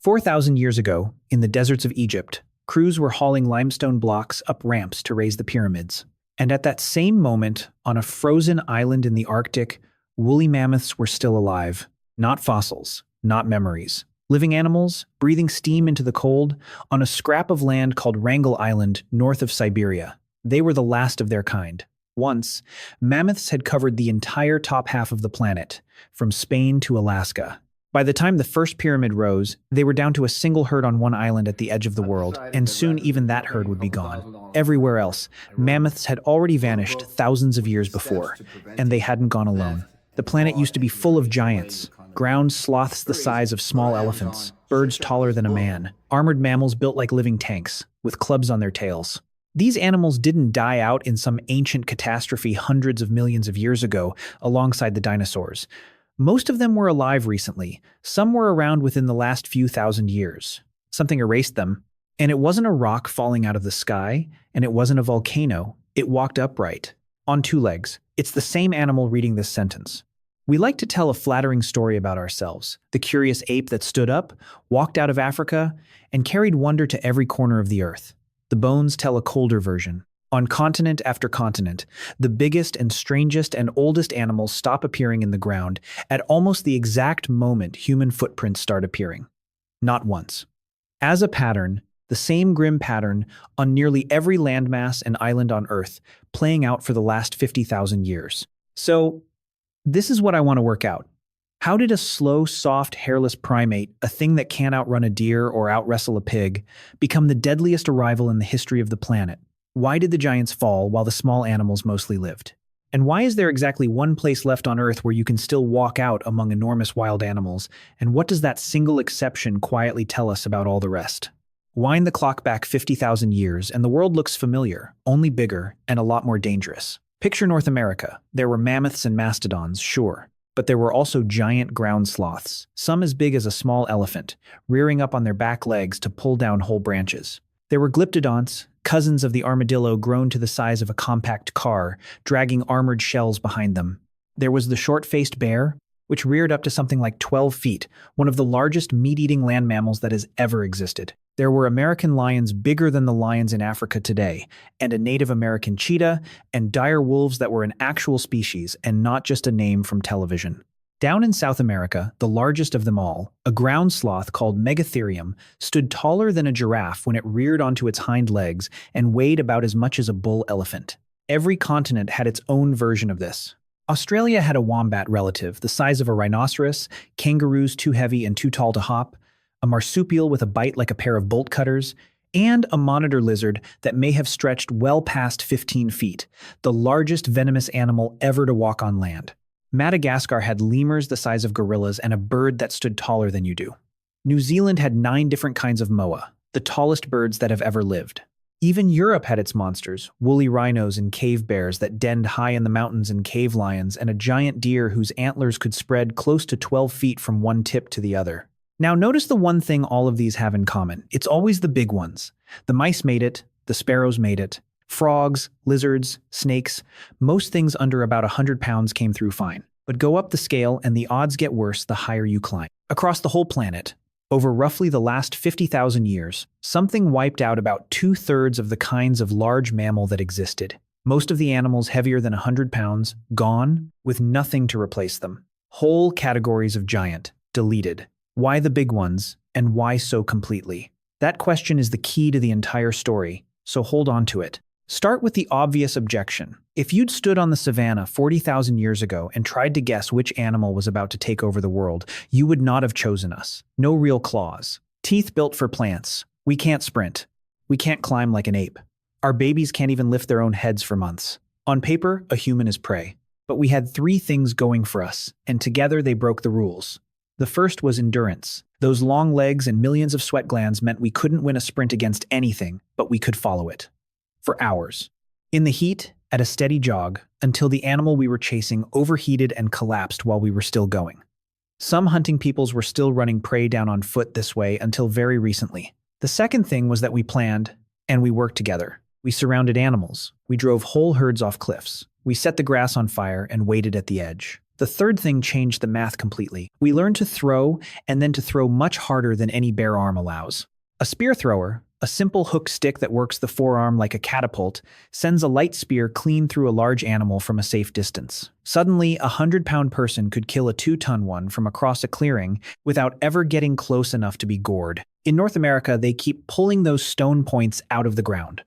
4,000 years ago, in the deserts of Egypt, crews were hauling limestone blocks up ramps to raise the pyramids. And at that same moment, on a frozen island in the Arctic, woolly mammoths were still alive. Not fossils, not memories. Living animals, breathing steam into the cold, on a scrap of land called Wrangel Island, north of Siberia. They were the last of their kind. Once, mammoths had covered the entire top half of the planet, from Spain to Alaska. By the time the first pyramid rose, they were down to a single herd on one island at the edge of the world, and soon even that herd would be gone. Everywhere else, mammoths had already vanished thousands of years before, and they hadn't gone alone. The planet used to be full of giants, ground sloths the size of small elephants, birds taller than a man, armored mammals built like living tanks, with clubs on their tails. These animals didn't die out in some ancient catastrophe hundreds of millions of years ago alongside the dinosaurs. Most of them were alive recently. Some were around within the last few thousand years. Something erased them. And it wasn't a rock falling out of the sky, and it wasn't a volcano. It walked upright, on two legs. It's the same animal reading this sentence. We like to tell a flattering story about ourselves, the curious ape that stood up, walked out of Africa, and carried wonder to every corner of the earth. The bones tell a colder version. On continent after continent, the biggest and strangest and oldest animals stop appearing in the ground at almost the exact moment human footprints start appearing. Not once. As a pattern, the same grim pattern on nearly every landmass and island on Earth, playing out for the last 50,000 years. So, this is what I want to work out. How did a slow, soft, hairless primate, a thing that can't outrun a deer or outwrestle a pig, become the deadliest arrival in the history of the planet? Why did the giants fall while the small animals mostly lived? And why is there exactly one place left on Earth where you can still walk out among enormous wild animals? And what does that single exception quietly tell us about all the rest? Wind the clock back 50,000 years and the world looks familiar, only bigger and a lot more dangerous. Picture North America. There were mammoths and mastodons, sure. But there were also giant ground sloths, some as big as a small elephant, rearing up on their back legs to pull down whole branches. There were glyptodonts, cousins of the armadillo grown to the size of a compact car, dragging armored shells behind them. There was the short-faced bear, which reared up to something like 12 feet, one of the largest meat-eating land mammals that has ever existed. There were American lions bigger than the lions in Africa today, and a Native American cheetah, and dire wolves that were an actual species and not just a name from television. Down in South America, the largest of them all, a ground sloth called Megatherium, stood taller than a giraffe when it reared onto its hind legs and weighed about as much as a bull elephant. Every continent had its own version of this. Australia had a wombat relative, the size of a rhinoceros, kangaroos too heavy and too tall to hop, a marsupial with a bite like a pair of bolt cutters, and a monitor lizard that may have stretched well past 15 feet, the largest venomous animal ever to walk on land. Madagascar had lemurs the size of gorillas and a bird that stood taller than you do. New Zealand had 9 different kinds of moa, the tallest birds that have ever lived. Even Europe had its monsters, woolly rhinos and cave bears that denned high in the mountains and cave lions, and a giant deer whose antlers could spread close to 12 feet from one tip to the other. Now notice the one thing all of these have in common. It's always the big ones. The mice made it, the sparrows made it. Frogs, lizards, snakes, most things under about 100 pounds came through fine. But go up the scale and the odds get worse the higher you climb. Across the whole planet, over roughly the last 50,000 years, something wiped out about 2/3 of the kinds of large mammal that existed. Most of the animals heavier than 100 pounds, gone, with nothing to replace them. Whole categories of giant, deleted. Why the big ones, and why so completely? That question is the key to the entire story, so hold on to it. Start with the obvious objection. If you'd stood on the savannah 40,000 years ago and tried to guess which animal was about to take over the world, you would not have chosen us. No real claws. Teeth built for plants. We can't sprint. We can't climb like an ape. Our babies can't even lift their own heads for months. On paper, a human is prey. But we had 3 things going for us, and together they broke the rules. The first was endurance. Those long legs and millions of sweat glands meant we couldn't win a sprint against anything, but we could follow it. For hours. In the heat, at a steady jog, until the animal we were chasing overheated and collapsed while we were still going. Some hunting peoples were still running prey down on foot this way until very recently. The second thing was that we planned, and we worked together. We surrounded animals. We drove whole herds off cliffs. We set the grass on fire and waited at the edge. The third thing changed the math completely. We learned to throw, and then to throw much harder than any bare arm allows. A spear thrower, a simple hook stick that works the forearm like a catapult, sends a light spear clean through a large animal from a safe distance. Suddenly, a 100-pound person could kill a 2-ton one from across a clearing without ever getting close enough to be gored. In North America, they keep pulling those stone points out of the ground.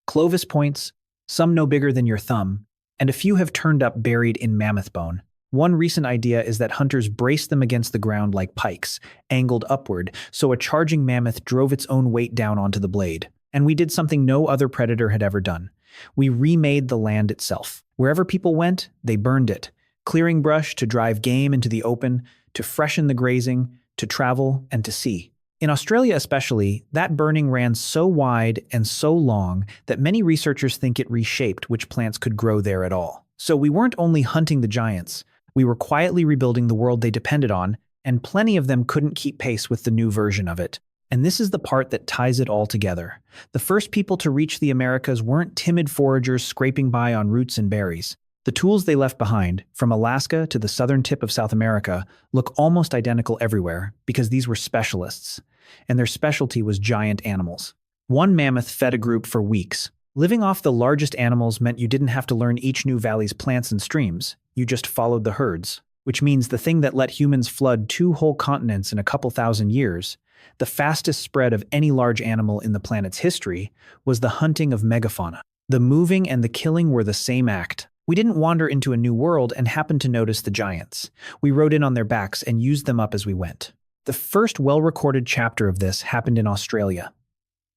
Clovis points, some no bigger than your thumb, and a few have turned up buried in mammoth bone. One recent idea is that hunters brace them against the ground like pikes, angled upward, so a charging mammoth drove its own weight down onto the blade. And we did something no other predator had ever done. We remade the land itself. Wherever people went, they burned it, clearing brush to drive game into the open, to freshen the grazing, to travel, and to see. In Australia especially, that burning ran so wide and so long that many researchers think it reshaped which plants could grow there at all. So we weren't only hunting the giants, we were quietly rebuilding the world they depended on, and plenty of them couldn't keep pace with the new version of it. And this is the part that ties it all together. The first people to reach the Americas weren't timid foragers scraping by on roots and berries. The tools they left behind, from Alaska to the southern tip of South America, look almost identical everywhere because these were specialists, and their specialty was giant animals. One mammoth fed a group for weeks. Living off the largest animals meant you didn't have to learn each new valley's plants and streams. You just followed the herds, which means the thing that let humans flood 2 whole continents in a couple thousand years, the fastest spread of any large animal in the planet's history, was the hunting of megafauna. The moving and the killing were the same act. We didn't wander into a new world and happen to notice the giants. We rode in on their backs and used them up as we went. The first well-recorded chapter of this happened in Australia.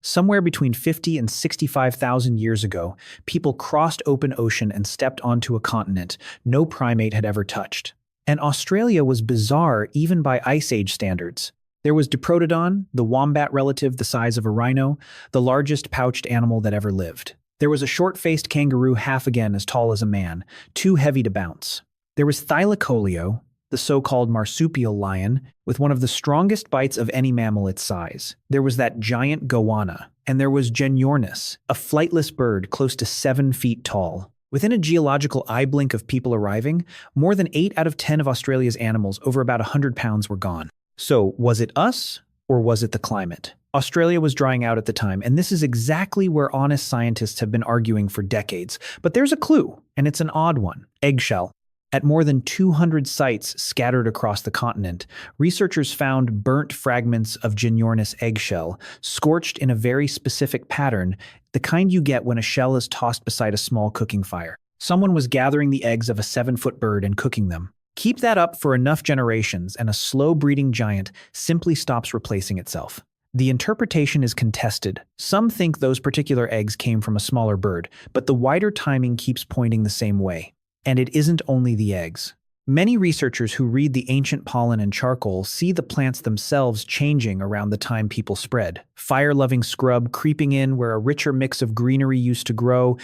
Somewhere between 50 and 65,000 years ago, people crossed open ocean and stepped onto a continent no primate had ever touched. And Australia was bizarre even by Ice Age standards. There was Diprotodon, the wombat relative the size of a rhino, the largest pouched animal that ever lived. There was a short-faced kangaroo half again as tall as a man, too heavy to bounce. There was Thylacoleo, the so-called marsupial lion, with one of the strongest bites of any mammal its size. There was that giant goanna, and there was Genyornis, a flightless bird close to 7 feet tall. Within a geological eye blink of people arriving, more than 8 out of 10 of Australia's animals over about 100 pounds were gone. So, was it us, or was it the climate? Australia was drying out at the time, and this is exactly where honest scientists have been arguing for decades. But there's a clue, and it's an odd one. Eggshell. At more than 200 sites scattered across the continent, researchers found burnt fragments of Genyornis eggshell, scorched in a very specific pattern, the kind you get when a shell is tossed beside a small cooking fire. Someone was gathering the eggs of a 7-foot bird and cooking them. Keep that up for enough generations, and a slow-breeding giant simply stops replacing itself. The interpretation is contested. Some think those particular eggs came from a smaller bird, but the wider timing keeps pointing the same way. And it isn't only the eggs. Many researchers who read the ancient pollen and charcoal see the plants themselves changing around the time people spread. Fire-loving scrub creeping in where a richer mix of greenery used to grow,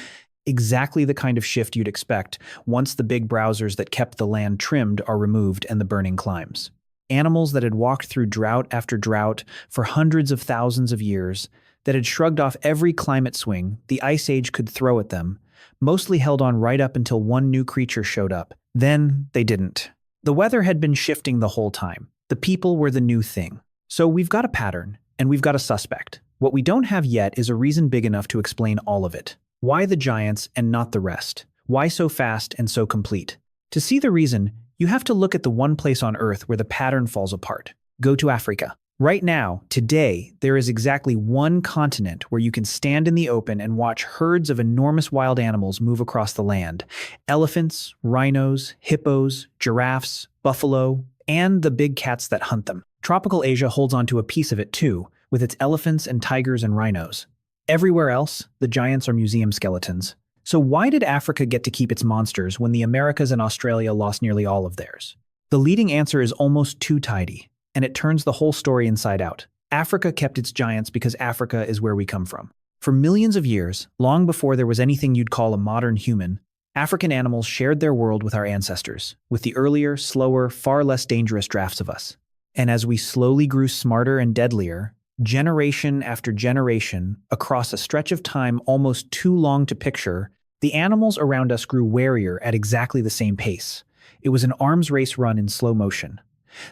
exactly the kind of shift you'd expect once the big browsers that kept the land trimmed are removed and the burning climbs. Animals that had walked through drought after drought for hundreds of thousands of years, that had shrugged off every climate swing the Ice Age could throw at them, mostly held on right up until one new creature showed up. Then they didn't. The weather had been shifting the whole time. The people were the new thing. So we've got a pattern, and we've got a suspect. What we don't have yet is a reason big enough to explain all of it. Why the giants and not the rest? Why so fast and so complete? To see the reason, you have to look at the one place on Earth where the pattern falls apart. Go to Africa. Right now, today, there is exactly one continent where you can stand in the open and watch herds of enormous wild animals move across the land. Elephants, rhinos, hippos, giraffes, buffalo, and the big cats that hunt them. Tropical Asia holds onto a piece of it too, with its elephants and tigers and rhinos. Everywhere else, the giants are museum skeletons. So why did Africa get to keep its monsters when the Americas and Australia lost nearly all of theirs? The leading answer is almost too tidy, and it turns the whole story inside out. Africa kept its giants because Africa is where we come from. For millions of years, long before there was anything you'd call a modern human, African animals shared their world with our ancestors, with the earlier, slower, far less dangerous drafts of us. And as we slowly grew smarter and deadlier, generation after generation, across a stretch of time almost too long to picture, the animals around us grew warier at exactly the same pace. It was an arms race run in slow motion.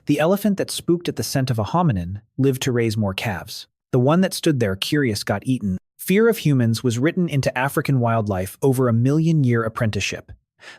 The elephant that spooked at the scent of a hominin lived to raise more calves. The one that stood there curious got eaten. Fear of humans was written into African wildlife over a million-year apprenticeship.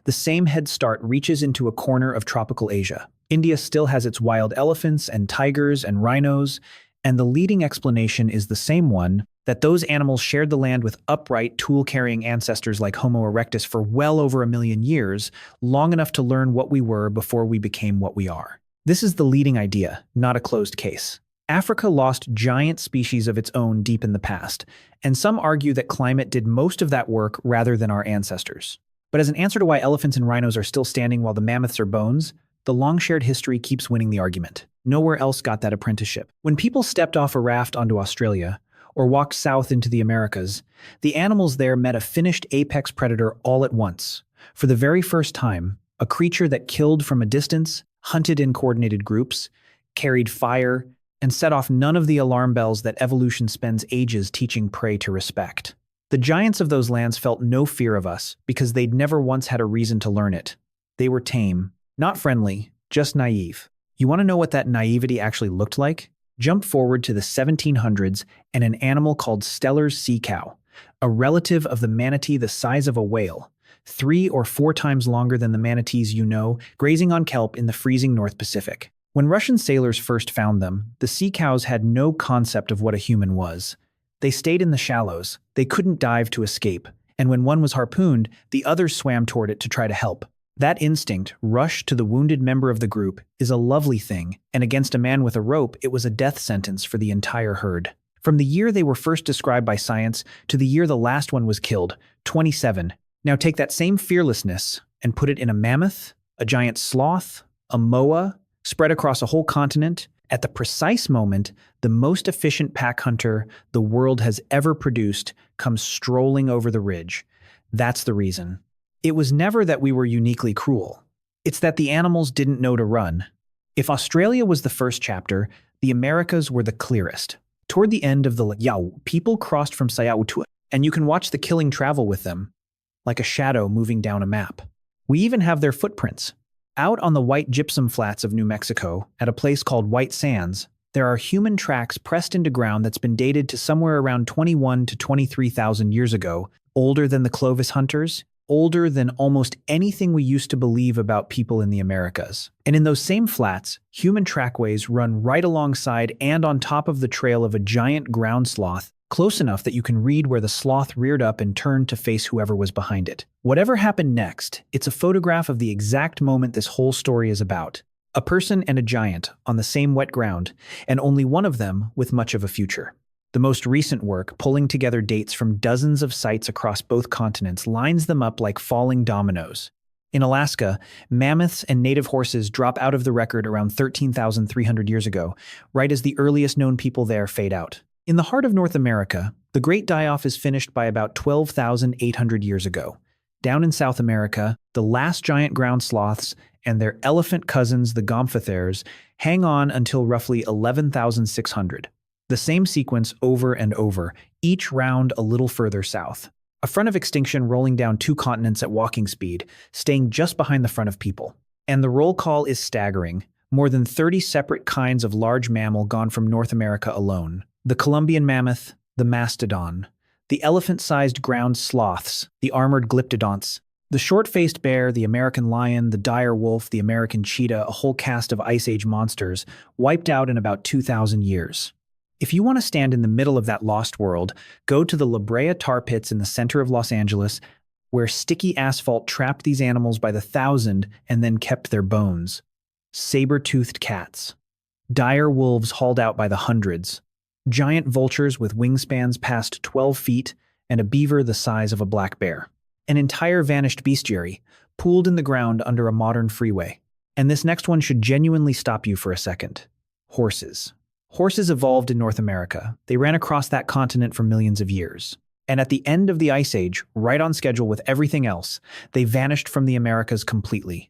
The same head start reaches into a corner of tropical Asia. India still has its wild elephants and tigers and rhinos, and the leading explanation is the same one, that those animals shared the land with upright, tool-carrying ancestors like Homo erectus for well over a million years, long enough to learn what we were before we became what we are. This is the leading idea, not a closed case. Africa lost giant species of its own deep in the past, and some argue that climate did most of that work rather than our ancestors. But as an answer to why elephants and rhinos are still standing while the mammoths are bones, the long-shared history keeps winning the argument. Nowhere else got that apprenticeship. When people stepped off a raft onto Australia, or walked south into the Americas, the animals there met a finished apex predator all at once. For the very first time, a creature that killed from a distance, hunted in coordinated groups, carried fire, and set off none of the alarm bells that evolution spends ages teaching prey to respect. The giants of those lands felt no fear of us because they'd never once had a reason to learn it. They were tame, not friendly, just naive. You want to know what that naivety actually looked like? Jump forward to the 1700s and an animal called Steller's sea cow, a relative of the manatee the size of a whale, 3 or 4 times longer than the manatees you know, grazing on kelp in the freezing North Pacific. When Russian sailors first found them, the sea cows had no concept of what a human was. They stayed in the shallows, they couldn't dive to escape, and when one was harpooned, the others swam toward it to try to help. That instinct, rush to the wounded member of the group, is a lovely thing, and against a man with a rope, it was a death sentence for the entire herd. From the year they were first described by science to the year the last one was killed, 27. Now take that same fearlessness and put it in a mammoth, a giant sloth, a moa, spread across a whole continent. At the precise moment, the most efficient pack hunter the world has ever produced comes strolling over the ridge. That's the reason. It was never that we were uniquely cruel. It's that the animals didn't know to run. If Australia was the first chapter, the Americas were the clearest. Toward the end of the Yao, people crossed from Sayao to it, and you can watch the killing travel with them, like a shadow moving down a map. We even have their footprints. Out on the white gypsum flats of New Mexico, at a place called White Sands, there are human tracks pressed into ground that's been dated to somewhere around 21 to 23,000 years ago, older than the Clovis hunters, older than almost anything we used to believe about people in the Americas. And in those same flats, human trackways run right alongside and on top of the trail of a giant ground sloth, close enough that you can read where the sloth reared up and turned to face whoever was behind it. Whatever happened next, it's a photograph of the exact moment this whole story is about. A person and a giant on the same wet ground, and only one of them with much of a future. The most recent work, pulling together dates from dozens of sites across both continents, lines them up like falling dominoes. In Alaska, mammoths and native horses drop out of the record around 13,300 years ago, right as the earliest known people there fade out. In the heart of North America, the Great Die-Off is finished by about 12,800 years ago. Down in South America, the last giant ground sloths and their elephant cousins, the gomphotheres, hang on until roughly 11,600. The same sequence over and over, each round a little further south. A front of extinction rolling down 2 continents at walking speed, staying just behind the front of people. And the roll call is staggering. More than 30 separate kinds of large mammal gone from North America alone. The Columbian mammoth, the mastodon, the elephant-sized ground sloths, the armored glyptodonts, the short-faced bear, the American lion, the dire wolf, the American cheetah, a whole cast of Ice Age monsters, wiped out in about 2,000 years. If you want to stand in the middle of that lost world, go to the La Brea tar pits in the center of Los Angeles, where sticky asphalt trapped these animals by the thousand and then kept their bones. Saber-toothed cats. Dire wolves hauled out by the hundreds. Giant vultures with wingspans past 12 feet and a beaver the size of a black bear. An entire vanished bestiary, pooled in the ground under a modern freeway. And this next one should genuinely stop you for a second. Horses. Horses evolved in North America. They ran across that continent for millions of years. And at the end of the Ice Age, right on schedule with everything else, they vanished from the Americas completely.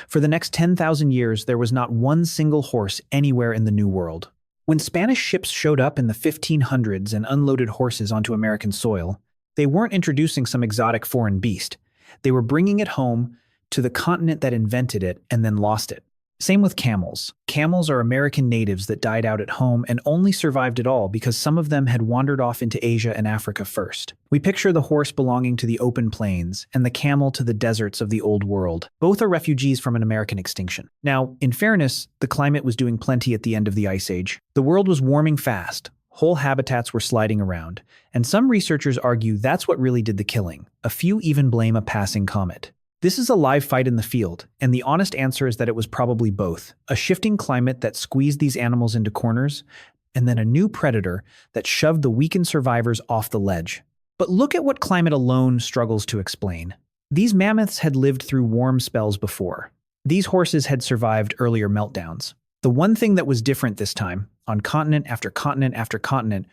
For the next 10,000 years, there was not one single horse anywhere in the New World. When Spanish ships showed up in the 1500s and unloaded horses onto American soil, they weren't introducing some exotic foreign beast. They were bringing it home to the continent that invented it and then lost it. Same with camels. Camels are American natives that died out at home and only survived at all because some of them had wandered off into Asia and Africa first. We picture the horse belonging to the open plains and the camel to the deserts of the Old World. Both are refugees from an American extinction. Now, in fairness, the climate was doing plenty at the end of the Ice Age. The world was warming fast. Whole habitats were sliding around, and some researchers argue that's what really did the killing. A few even blame a passing comet. This is a live fight in the field, and the honest answer is that it was probably both. A shifting climate that squeezed these animals into corners, and then a new predator that shoved the weakened survivors off the ledge. But look at what climate alone struggles to explain. These mammoths had lived through warm spells before. These horses had survived earlier meltdowns. The one thing that was different this time, on continent after continent after continent,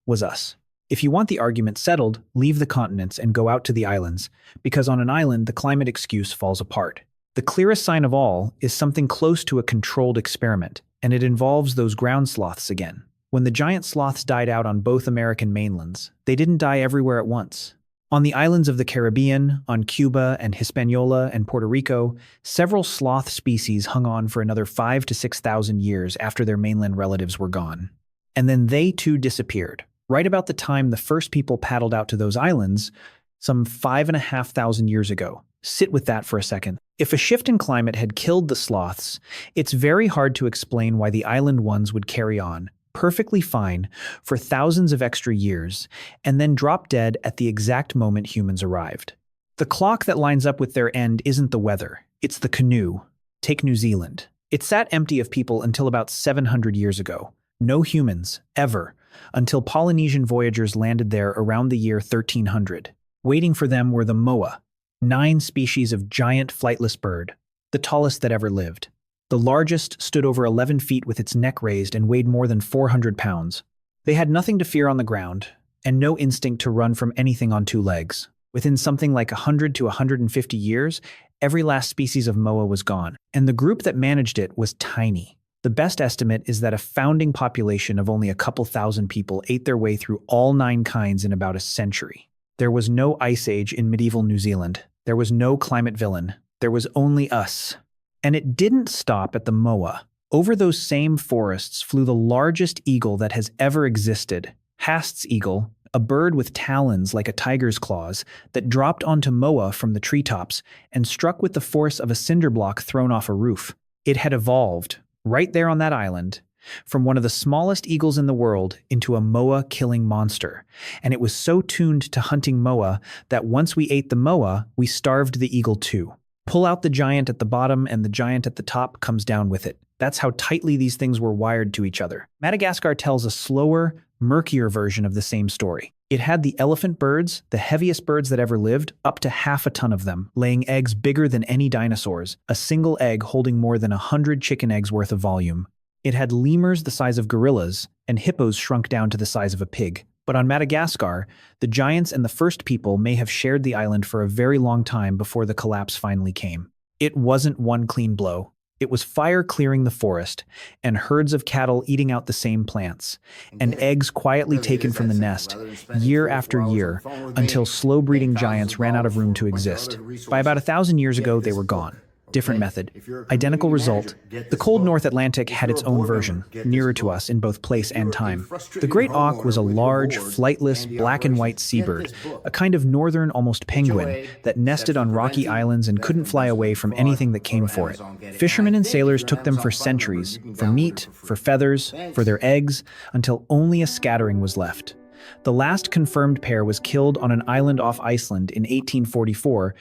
was us. If you want the argument settled, leave the continents and go out to the islands, because on an island, the climate excuse falls apart. The clearest sign of all is something close to a controlled experiment, and it involves those ground sloths again. When the giant sloths died out on both American mainlands, they didn't die everywhere at once. On the islands of the Caribbean, on Cuba and Hispaniola and Puerto Rico, several sloth species hung on for another 5,000 to 6,000 years after their mainland relatives were gone. And then they too disappeared. Right about the time the first people paddled out to those islands, some 5,500 years ago. Sit with that for a second. If a shift in climate had killed the sloths, it's very hard to explain why the island ones would carry on, perfectly fine, for thousands of extra years, and then drop dead at the exact moment humans arrived. The clock that lines up with their end isn't the weather, it's the canoe. Take New Zealand. It sat empty of people until about 700 years ago. No humans, ever, until Polynesian voyagers landed there around the year 1300. Waiting for them were the moa, 9 species of giant flightless bird, the tallest that ever lived. The largest stood over 11 feet with its neck raised and weighed more than 400 pounds. They had nothing to fear on the ground, and no instinct to run from anything on 2 legs. Within something like 100 to 150 years, every last species of moa was gone, and the group that managed it was tiny. The best estimate is that a founding population of only a couple thousand people ate their way through all 9 kinds in about a century. There was no ice age in medieval New Zealand. There was no climate villain. There was only us. And it didn't stop at the moa. Over those same forests flew the largest eagle that has ever existed, Hast's eagle, a bird with talons like a tiger's claws that dropped onto moa from the treetops and struck with the force of a cinder block thrown off a roof. It had evolved, right there on that island, from one of the smallest eagles in the world into a moa-killing monster. And it was so tuned to hunting moa that once we ate the moa, we starved the eagle too. Pull out the giant at the bottom and the giant at the top comes down with it. That's how tightly these things were wired to each other. Madagascar tells a slower, murkier version of the same story. It had the elephant birds, the heaviest birds that ever lived, up to half a ton of them, laying eggs bigger than any dinosaurs, a single egg holding more than 100 chicken eggs worth of volume. It had lemurs the size of gorillas, and hippos shrunk down to the size of a pig. But on Madagascar, the giants and the first people may have shared the island for a very long time before the collapse finally came. It wasn't one clean blow. It was fire clearing the forest, and herds of cattle eating out the same plants, and eggs quietly taken from the nest, year after year, until slow-breeding giants ran out of room to exist. By about 1,000 years ago, they were gone. Different method. Identical result. The cold North Atlantic had its own version, nearer to us in both place and time. The great auk was a large, flightless, black and white seabird, a kind of northern, almost penguin, that nested on rocky islands and couldn't fly away from anything that came for it. Fishermen and sailors took them for centuries, for meat, for feathers, for their eggs, until only a scattering was left. The last confirmed pair was killed on an island off Iceland in 1844,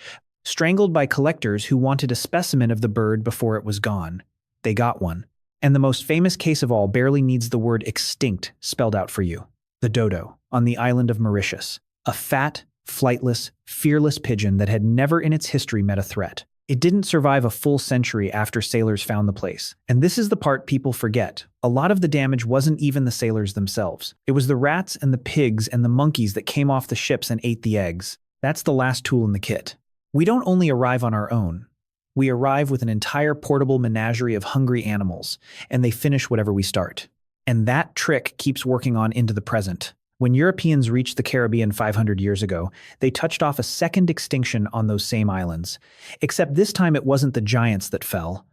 strangled by collectors who wanted a specimen of the bird before it was gone. They got one. And the most famous case of all barely needs the word extinct spelled out for you. The dodo, on the island of Mauritius. A fat, flightless, fearless pigeon that had never in its history met a threat. It didn't survive a full century after sailors found the place. And this is the part people forget. A lot of the damage wasn't even the sailors themselves. It was the rats and the pigs and the monkeys that came off the ships and ate the eggs. That's the last tool in the kit. We don't only arrive on our own. We arrive with an entire portable menagerie of hungry animals, and they finish whatever we start. And that trick keeps working on into the present. When Europeans reached the Caribbean 500 years ago, they touched off a second extinction on those same islands. Except this time it wasn't the giants that fell,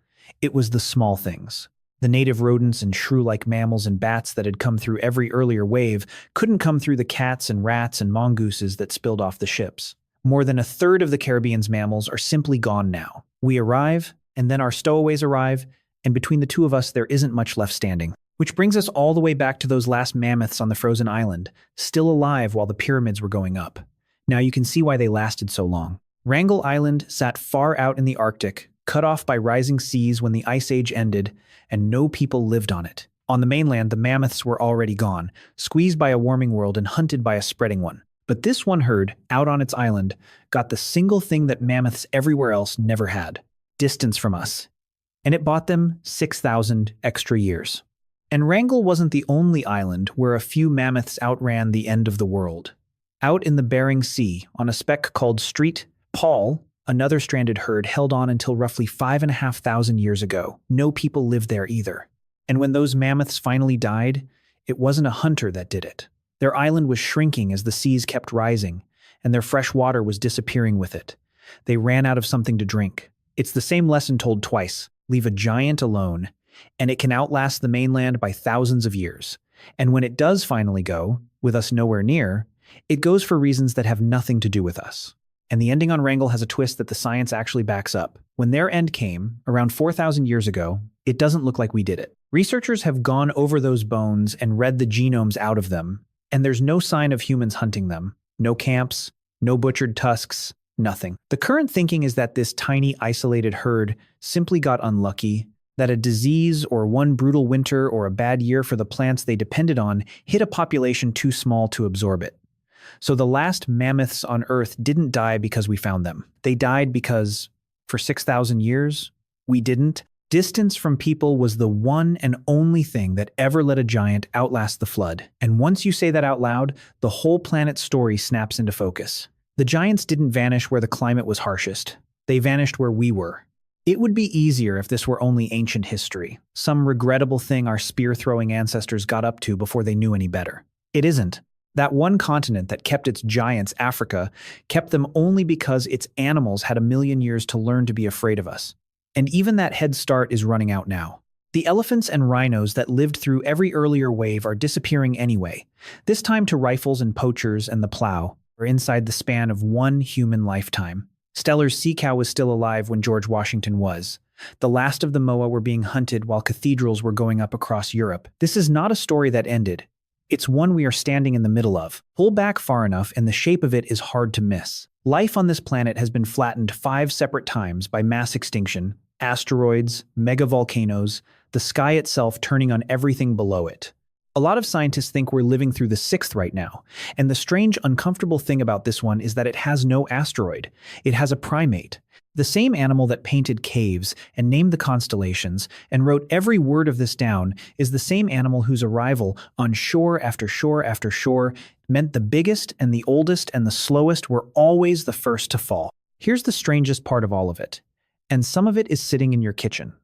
it was the small things. The native rodents and shrew-like mammals and bats that had come through every earlier wave couldn't come through the cats and rats and mongooses that spilled off the ships. More than a third of the Caribbean's mammals are simply gone now. We arrive, and then our stowaways arrive, and between the two of us there isn't much left standing. Which brings us all the way back to those last mammoths on the frozen island, still alive while the pyramids were going up. Now you can see why they lasted so long. Wrangel Island sat far out in the Arctic, cut off by rising seas when the Ice Age ended, and no people lived on it. On the mainland, the mammoths were already gone, squeezed by a warming world and hunted by a spreading one. But this one herd, out on its island, got the single thing that mammoths everywhere else never had: distance from us. And it bought them 6,000 extra years. And Wrangel wasn't the only island where a few mammoths outran the end of the world. Out in the Bering Sea, on a speck called Street, Paul, another stranded herd, held on until roughly 5,500 years ago. No people lived there either. And when those mammoths finally died, it wasn't a hunter that did it. Their island was shrinking as the seas kept rising, and their fresh water was disappearing with it. They ran out of something to drink. It's the same lesson told twice: leave a giant alone, and it can outlast the mainland by thousands of years. And when it does finally go, with us nowhere near, it goes for reasons that have nothing to do with us. And the ending on Wrangel has a twist that the science actually backs up. When their end came, around 4,000 years ago, it doesn't look like we did it. Researchers have gone over those bones and read the genomes out of them, and there's no sign of humans hunting them. No camps, no butchered tusks, nothing. The current thinking is that this tiny, isolated herd simply got unlucky, that a disease or one brutal winter or a bad year for the plants they depended on hit a population too small to absorb it. So the last mammoths on Earth didn't die because we found them. They died because, for 6,000 years, we didn't. Distance from people was the one and only thing that ever let a giant outlast the flood. And once you say that out loud, the whole planet's story snaps into focus. The giants didn't vanish where the climate was harshest. They vanished where we were. It would be easier if this were only ancient history, some regrettable thing our spear-throwing ancestors got up to before they knew any better. It isn't. That one continent that kept its giants, Africa, kept them only because its animals had 1,000,000 years to learn to be afraid of us. And even that head start is running out now. The elephants and rhinos that lived through every earlier wave are disappearing anyway, this time to rifles and poachers and the plow, or inside the span of one human lifetime. Steller's sea cow was still alive when George Washington was. The last of the moa were being hunted while cathedrals were going up across Europe. This is not a story that ended. It's one we are standing in the middle of. Pull back far enough and the shape of it is hard to miss. Life on this planet has been flattened 5 separate times by mass extinction, asteroids, megavolcanoes, the sky itself turning on everything below it. A lot of scientists think we're living through the 6th right now, and the strange, uncomfortable thing about this one is that it has no asteroid. It has a primate. The same animal that painted caves and named the constellations and wrote every word of this down is the same animal whose arrival on shore after shore after shore meant the biggest and the oldest and the slowest were always the first to fall. Here's the strangest part of all of it, and some of it is sitting in your kitchen.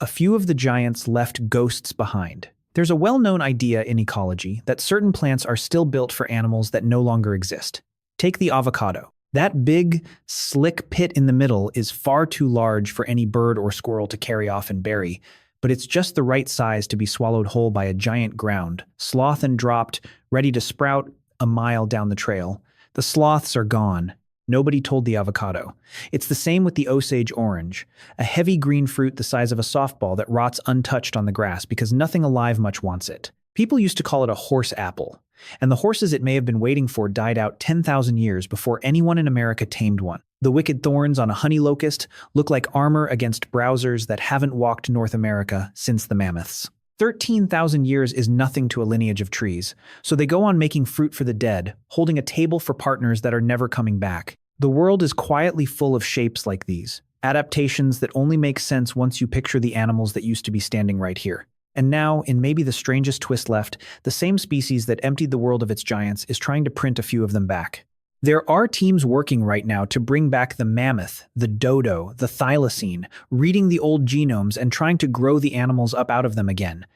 A few of the giants left ghosts behind. There's a well-known idea in ecology that certain plants are still built for animals that no longer exist. Take the avocado. That big, slick pit in the middle is far too large for any bird or squirrel to carry off and bury, but it's just the right size to be swallowed whole by a giant ground, sloth and dropped, ready to sprout a mile down the trail. The sloths are gone. Nobody told the avocado. It's the same with the Osage orange, a heavy green fruit the size of a softball that rots untouched on the grass because nothing alive much wants it. People used to call it a horse apple, and the horses it may have been waiting for died out 10,000 years before anyone in America tamed one. The wicked thorns on a honey locust look like armor against browsers that haven't walked North America since the mammoths. 13,000 years is nothing to a lineage of trees, so they go on making fruit for the dead, holding a table for partners that are never coming back. The world is quietly full of shapes like these, adaptations that only make sense once you picture the animals that used to be standing right here. And now, in maybe the strangest twist left, the same species that emptied the world of its giants is trying to print a few of them back. There are teams working right now to bring back the mammoth, the dodo, the thylacine, reading the old genomes and trying to grow the animals up out of them again.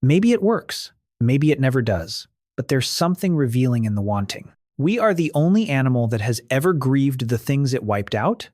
Maybe it works. Maybe it never does. but there's something revealing in the wanting. We are the only animal that has ever grieved the things it wiped out,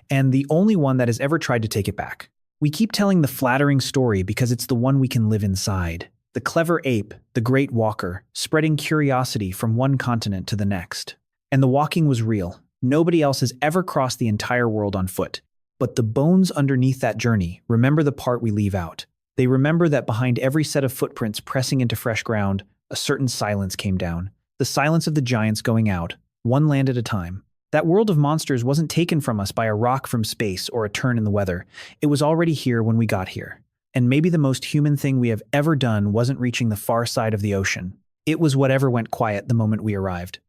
and the only one that has ever tried to take it back. We keep telling the flattering story because it's the one we can live inside. The clever ape, the great walker, spreading curiosity from one continent to the next. And the walking was real. Nobody else has ever crossed the entire world on foot. But the bones underneath that journey remember the part we leave out. They remember that behind every set of footprints pressing into fresh ground, a certain silence came down. The silence of the giants going out, one land at a time. That world of monsters wasn't taken from us by a rock from space or a turn in the weather. It was already here when we got here. And maybe the most human thing we have ever done wasn't reaching the far side of the ocean. It was whatever went quiet the moment we arrived.